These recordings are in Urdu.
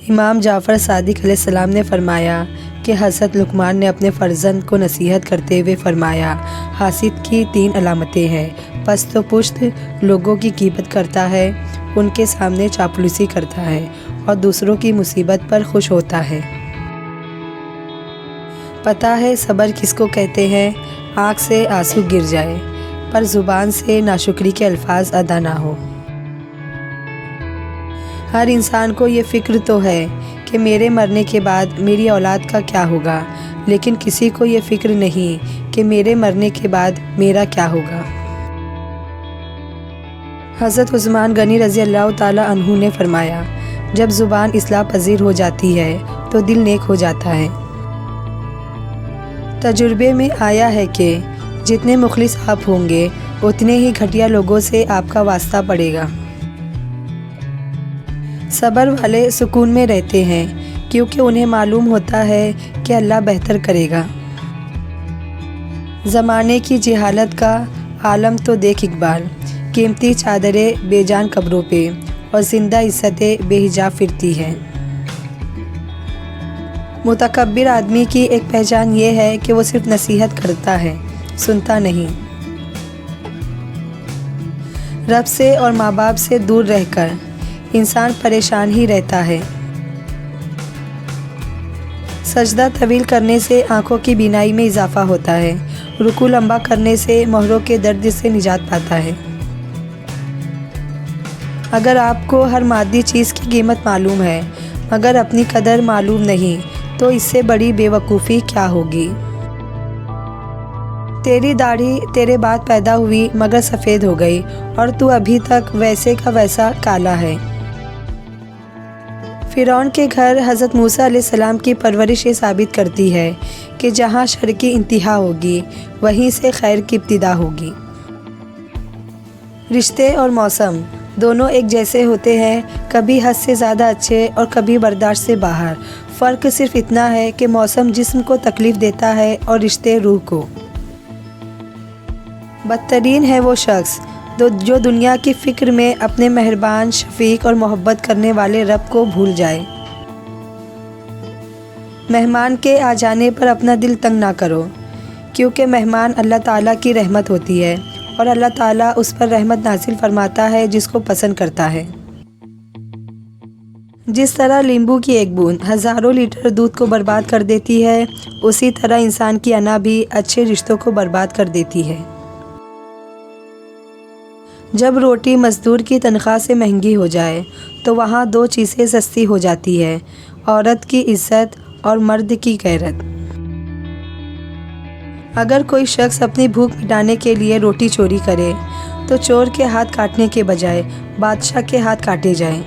امام جعفر صادق علیہ السلام نے فرمایا کہ حضرت لقمان نے اپنے فرزند کو نصیحت کرتے ہوئے فرمایا، حاسد کی 3 علامتیں ہیں: پست و پشت، لوگوں کی غیبت کرتا ہے، ان کے سامنے چاپلوسی کرتا ہے اور دوسروں کی مصیبت پر خوش ہوتا ہے۔ پتہ ہے صبر کس کو کہتے ہیں؟ آنکھ سے آنسو گر جائے پر زبان سے ناشکری کے الفاظ ادا نہ ہو۔ ہر انسان کو یہ فکر تو ہے کہ میرے مرنے کے بعد میری اولاد کا کیا ہوگا، لیکن کسی کو یہ فکر نہیں کہ میرے مرنے کے بعد میرا کیا ہوگا۔ حضرت عثمان غنی رضی اللہ تعالی عنہ نے فرمایا، جب زبان اصلاح پذیر ہو جاتی ہے تو دل نیک ہو جاتا ہے۔ تجربے میں آیا ہے کہ جتنے مخلص آپ ہوں گے اتنے ہی گھٹیا لوگوں سے آپ کا واسطہ پڑے گا۔ صبر والے سکون میں رہتے ہیں کیونکہ انہیں معلوم ہوتا ہے کہ اللہ بہتر کرے گا۔ زمانے کی جہالت کا عالم تو دیکھ اقبال، قیمتی چادریں بے جان قبروں پہ اور زندہ عزتیں بے حجاب پھرتی ہیں۔ متکبر آدمی کی ایک پہچان یہ ہے کہ وہ صرف نصیحت کرتا ہے، سنتا نہیں۔ رب سے اور ماں باپ سے دور رہ کر انسان پریشان ہی رہتا ہے۔ سجدہ طویل کرنے سے آنکھوں کی بینائی میں اضافہ ہوتا ہے، رکوع لمبا کرنے سے مہروں کے درد سے نجات پاتا ہے۔ اگر آپ کو ہر مادی چیز کی قیمت معلوم ہے مگر اپنی قدر معلوم نہیں تو اس سے بڑی بے وقوفی کیا ہوگی۔ تیری داڑھی تیرے بعد پیدا ہوئی مگر سفید ہو گئی اور تو ابھی تک ویسے کا ویسا کالا ہے۔ فرعون کے گھر حضرت موسیٰ علیہ السلام کی پرورش یہ ثابت کرتی ہے کہ جہاں شر کی انتہا ہوگی وہیں سے خیر کی ابتدا ہوگی۔ رشتے اور موسم دونوں ایک جیسے ہوتے ہیں، کبھی حد سے زیادہ اچھے اور کبھی برداشت سے باہر۔ فرق صرف اتنا ہے کہ موسم جسم کو تکلیف دیتا ہے اور رشتے روح کو۔ بدترین ہے وہ شخص جو دنیا کی فکر میں اپنے مہربان، شفیق اور محبت کرنے والے رب کو بھول جائے۔ مہمان کے آ جانے پر اپنا دل تنگ نہ کرو، کیونکہ مہمان اللہ تعالیٰ کی رحمت ہوتی ہے اور اللہ تعالیٰ اس پر رحمت نازل فرماتا ہے جس کو پسند کرتا ہے۔ جس طرح لیمبو کی ایک بوند ہزاروں لیٹر دودھ کو برباد کر دیتی ہے، اسی طرح انسان کی انا بھی اچھے رشتوں کو برباد کر دیتی ہے۔ جب روٹی مزدور کی تنخواہ سے مہنگی ہو جائے تو وہاں 2 چیزیں سستی ہو جاتی ہے، عورت کی عزت اور مرد کی غیرت۔ اگر کوئی شخص اپنی بھوک مٹانے کے لیے روٹی چوری کرے تو چور کے ہاتھ کاٹنے کے بجائے بادشاہ کے ہاتھ کاٹے جائیں۔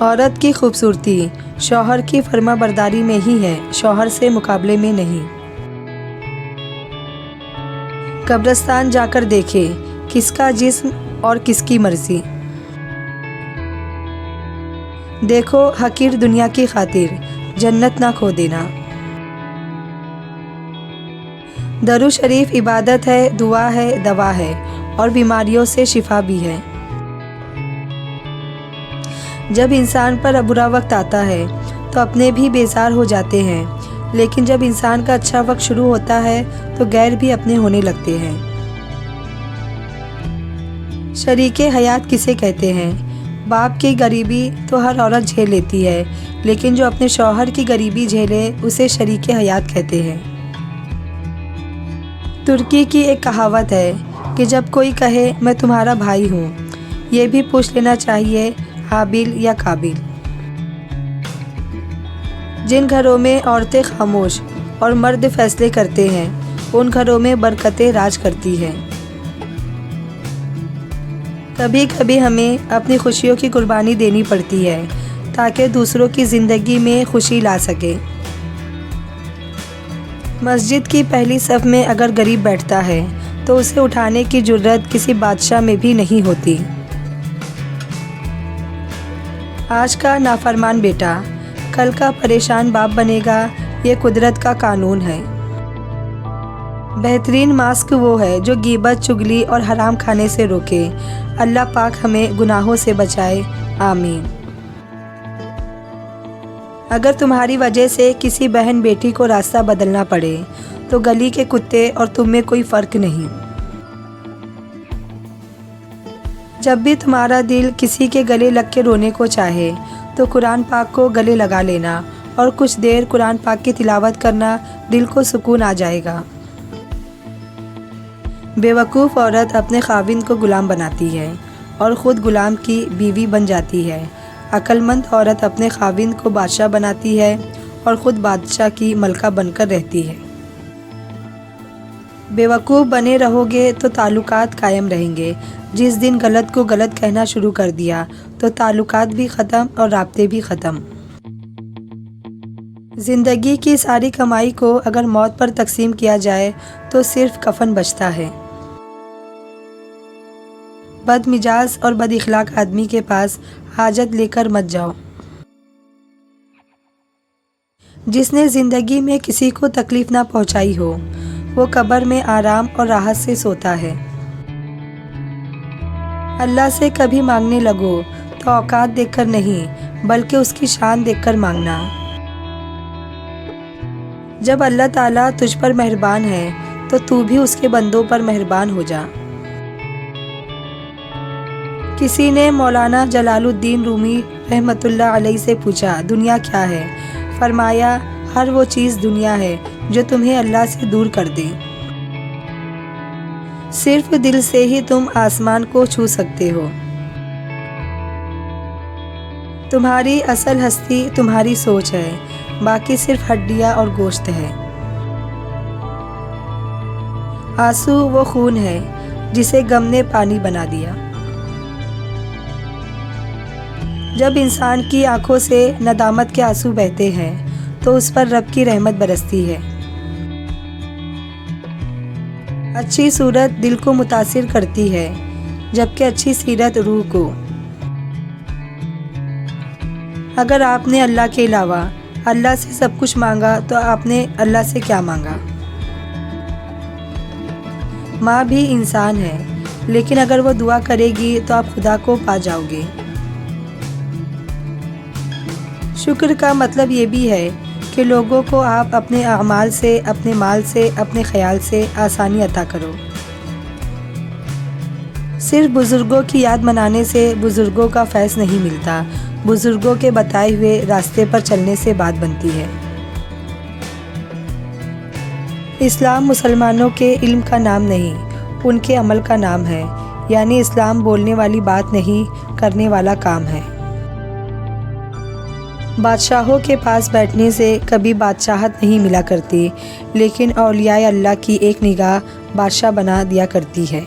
عورت کی خوبصورتی شوہر کی فرما برداری میں ہی ہے، شوہر سے مقابلے میں نہیں۔ قبرستان جا کر دیکھے کس کا جسم اور کس کی مرضی۔ دیکھو حقیر دنیا کی خاطر جنت نہ کھو دینا۔ درود شریف عبادت ہے، دعا ہے، دوا ہے اور بیماریوں سے شفا بھی ہے۔ جب انسان پر برا وقت آتا ہے تو اپنے بھی بیزار ہو جاتے ہیں، لیکن جب انسان کا اچھا وقت شروع ہوتا ہے تو غیر بھی اپنے ہونے لگتے ہیں۔ شریک حیات کسے کہتے ہیں؟ باپ کی غریبی تو ہر عورت جھیل لیتی ہے، لیکن جو اپنے شوہر کی غریبی جھیلے اسے شریک حیات کہتے ہیں۔ ترکی کی ایک کہاوت ہے کہ جب کوئی کہے میں تمہارا بھائی ہوں، یہ بھی پوچھ لینا چاہیے حابیل یا قابیل۔ جن گھروں میں عورتیں خاموش اور مرد فیصلے کرتے ہیں ان گھروں میں برکتیں راج کرتی ہیں۔ کبھی کبھی ہمیں اپنی خوشیوں کی قربانی دینی پڑتی ہے تاکہ دوسروں کی زندگی میں خوشی لا سکے۔ مسجد کی پہلی صف میں اگر غریب بیٹھتا ہے تو اسے اٹھانے کی جرات کسی بادشاہ میں بھی نہیں ہوتی۔ آج کا نافرمان بیٹا کل کا پریشان باپ بنے گا، یہ قدرت کا قانون ہے۔ بہترین ماسک وہ ہے جو غیبت، چغلی اور حرام کھانے سے روکے۔ اللہ پاک ہمیں گناہوں سے بچائے۔ آمین۔ اگر تمہاری وجہ سے کسی بہن بیٹی کو راستہ بدلنا پڑے تو گلی کے کتے اور تم میں کوئی فرق نہیں۔ جب بھی تمہارا دل کسی کے گلے لگ کے رونے کو چاہے تو قرآن پاک کو گلے لگا لینا اور کچھ دیر قرآن پاک کی تلاوت کرنا، دل کو سکون آ جائے گا۔ بیوقوف عورت اپنے خاوند کو غلام بناتی ہے اور خود غلام کی بیوی بن جاتی ہے۔ عقل مند عورت اپنے خاوند کو بادشاہ بناتی ہے اور خود بادشاہ کی ملکہ بن کر رہتی ہے۔ بیوقوف بنے رہو گے تو تعلقات قائم رہیں گے۔ جس دن غلط کو غلط کہنا شروع کر دیا تو تعلقات بھی ختم اور رابطے بھی ختم۔ زندگی کی ساری کمائی کو اگر موت پر تقسیم کیا جائے تو صرف کفن بچتا ہے۔ بد مزاج اور بد اخلاق آدمی کے پاس حاجت لے کر مت جاؤ۔ جس نے زندگی میں کسی کو تکلیف نہ پہنچائی ہو وہ قبر میں آرام اور راحت سے سوتا ہے۔ اللہ سے کبھی مانگنے لگو تو اوقات دیکھ کر نہیں بلکہ اس کی شان دیکھ کر مانگنا۔ جب اللہ تعالیٰ تجھ پر مہربان ہے تو بھی اس کے بندوں پر مہربان ہو جا۔ کسی نے مولانا جلال الدین رومی رحمۃ اللہ علیہ سے پوچھا دنیا کیا ہے؟ فرمایا ہر وہ چیز دنیا ہے جو تمہیں اللہ سے دور کر دے۔ صرف دل سے ہی تم آسمان کو چھو سکتے ہو۔ تمہاری اصل ہستی تمہاری سوچ ہے، باقی صرف ہڈیاں اور گوشت ہے۔ آنسو وہ خون ہے جسے غم نے پانی بنا دیا۔ جب انسان کی آنکھوں سے ندامت کے آنسو بہتے ہیں تو اس پر رب کی رحمت برستی ہے۔ اچھی صورت دل کو متاثر کرتی ہے جبکہ اچھی سیرت روح کو۔ اگر آپ نے اللہ کے علاوہ اللہ سے سب کچھ مانگا تو آپ نے اللہ سے کیا مانگا؟ ماں بھی انسان ہے لیکن اگر وہ دعا کرے گی تو آپ خدا کو پا جاؤ گے۔ شکر کا مطلب یہ بھی ہے کہ لوگوں کو آپ اپنے اعمال سے، اپنے مال سے، اپنے خیال سے آسانی عطا کرو۔ صرف بزرگوں کی یاد منانے سے بزرگوں کا فیض نہیں ملتا، بزرگوں کے بتائے ہوئے راستے پر چلنے سے بات بنتی ہے۔ اسلام مسلمانوں کے علم کا نام نہیں، ان کے عمل کا نام ہے، یعنی اسلام بولنے والی بات نہیں، کرنے والا کام ہے۔ بادشاہوں کے پاس بیٹھنے سے کبھی بادشاہت نہیں ملا کرتی، لیکن اولیاء اللہ کی ایک نگاہ بادشاہ بنا دیا کرتی ہے۔